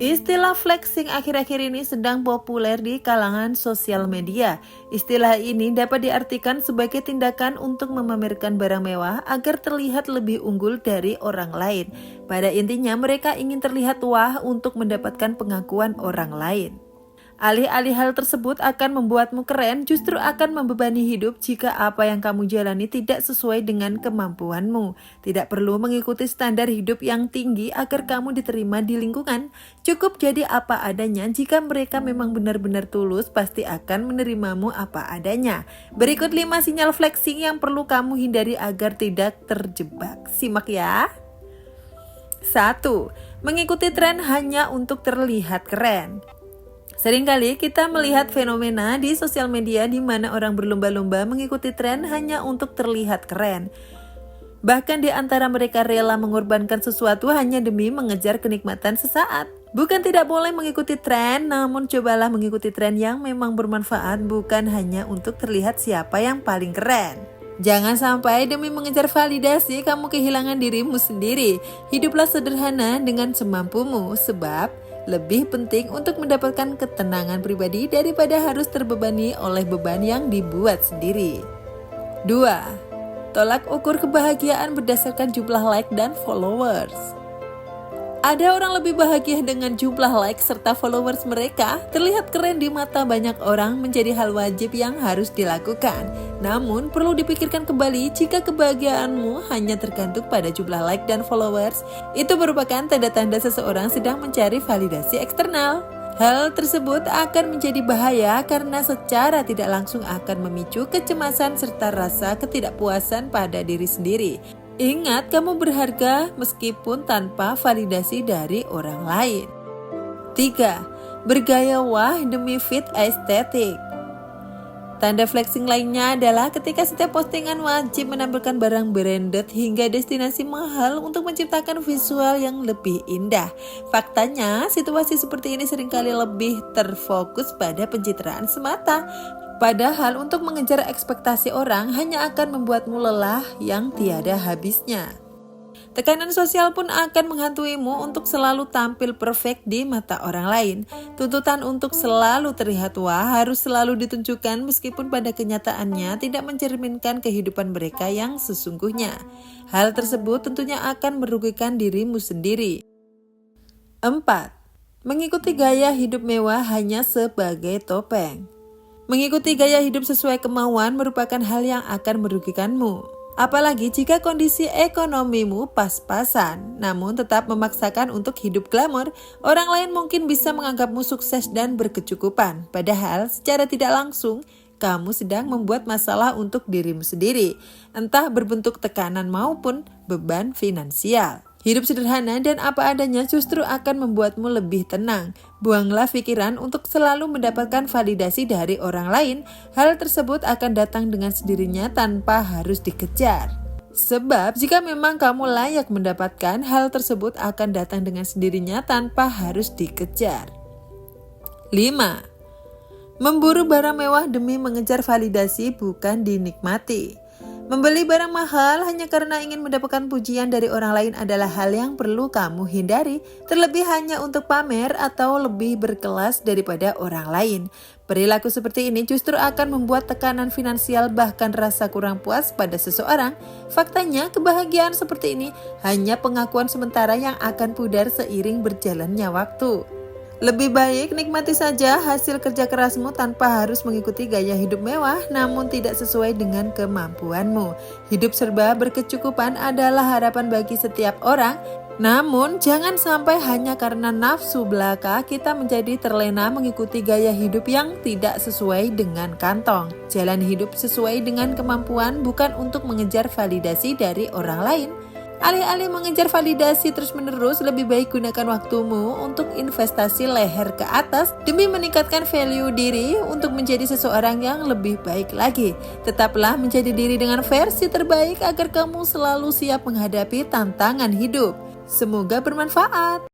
Istilah flexing akhir-akhir ini sedang populer di kalangan sosial media. Istilah ini dapat diartikan sebagai tindakan untuk memamerkan barang mewah agar terlihat lebih unggul dari orang lain. Pada intinya, mereka ingin terlihat wah untuk mendapatkan pengakuan orang lain. Alih-alih hal tersebut akan membuatmu keren, justru akan membebani hidup jika apa yang kamu jalani tidak sesuai dengan kemampuanmu. Tidak perlu mengikuti standar hidup yang tinggi agar kamu diterima di lingkungan. Cukup jadi apa adanya. Jika mereka memang benar-benar tulus, pasti akan menerimamu apa adanya. Berikut 5 sinyal flexing yang perlu kamu hindari agar tidak terjebak. Simak ya. 1. Mengikuti tren hanya untuk terlihat keren. Seringkali kita melihat fenomena di sosial media di mana orang berlomba-lomba mengikuti tren hanya untuk terlihat keren. Bahkan di antara mereka rela mengorbankan sesuatu hanya demi mengejar kenikmatan sesaat. Bukan tidak boleh mengikuti tren, namun cobalah mengikuti tren yang memang bermanfaat, bukan hanya untuk terlihat siapa yang paling keren. Jangan sampai demi mengejar validasi kamu kehilangan dirimu sendiri. Hiduplah sederhana dengan semampumu, sebab lebih penting untuk mendapatkan ketenangan pribadi daripada harus terbebani oleh beban yang dibuat sendiri. 2. Tolak ukur kebahagiaan berdasarkan jumlah like dan followers. Ada orang lebih bahagia dengan jumlah like serta followers mereka. Terlihat keren di mata banyak orang menjadi hal wajib yang harus dilakukan. Namun perlu dipikirkan kembali, jika kebahagiaanmu hanya tergantung pada jumlah like dan followers, itu merupakan tanda-tanda seseorang sedang mencari validasi eksternal. Hal tersebut akan menjadi bahaya karena secara tidak langsung akan memicu kecemasan serta rasa ketidakpuasan pada diri sendiri. Ingat, kamu berharga meskipun tanpa validasi dari orang lain. 3. Bergaya wah demi fit estetik. Tanda flexing lainnya adalah ketika setiap postingan wajib menampilkan barang branded hingga destinasi mahal untuk menciptakan visual yang lebih indah. Faktanya, situasi seperti ini seringkali lebih terfokus pada pencitraan semata. Padahal untuk mengejar ekspektasi orang hanya akan membuatmu lelah yang tiada habisnya. Tekanan sosial pun akan menghantuimu untuk selalu tampil perfect di mata orang lain. Tuntutan untuk selalu terlihat wah harus selalu ditunjukkan meskipun pada kenyataannya tidak mencerminkan kehidupan mereka yang sesungguhnya. Hal tersebut tentunya akan merugikan dirimu sendiri. 4. Mengikuti gaya hidup mewah hanya sebagai topeng. Mengikuti gaya hidup sesuai kemauan merupakan hal yang akan merugikanmu. Apalagi jika kondisi ekonomimu pas-pasan, namun tetap memaksakan untuk hidup glamor, orang lain mungkin bisa menganggapmu sukses dan berkecukupan. Padahal secara tidak langsung, kamu sedang membuat masalah untuk dirimu sendiri, entah berbentuk tekanan maupun beban finansial. Hidup sederhana dan apa adanya justru akan membuatmu lebih tenang. Buanglah pikiran untuk selalu mendapatkan validasi dari orang lain. Hal tersebut akan datang dengan sendirinya tanpa harus dikejar. Sebab jika memang kamu layak mendapatkan, hal tersebut akan datang dengan sendirinya tanpa harus dikejar. 5. Memburu barang mewah demi mengejar validasi bukan dinikmati. Membeli barang mahal hanya karena ingin mendapatkan pujian dari orang lain adalah hal yang perlu kamu hindari, terlebih hanya untuk pamer atau lebih berkelas daripada orang lain. Perilaku seperti ini justru akan membuat tekanan finansial bahkan rasa kurang puas pada seseorang. Faktanya, kebahagiaan seperti ini hanya pengakuan sementara yang akan pudar seiring berjalannya waktu. Lebih baik nikmati saja hasil kerja kerasmu tanpa harus mengikuti gaya hidup mewah namun tidak sesuai dengan kemampuanmu. Hidup serba berkecukupan adalah harapan bagi setiap orang. Namun jangan sampai hanya karena nafsu belaka kita menjadi terlena mengikuti gaya hidup yang tidak sesuai dengan kantong. Jalan hidup sesuai dengan kemampuan bukan untuk mengejar validasi dari orang lain. Alih-alih mengejar validasi terus-menerus, lebih baik gunakan waktumu untuk investasi leher ke atas demi meningkatkan value diri untuk menjadi seseorang yang lebih baik lagi. Tetaplah menjadi diri dengan versi terbaik agar kamu selalu siap menghadapi tantangan hidup. Semoga bermanfaat.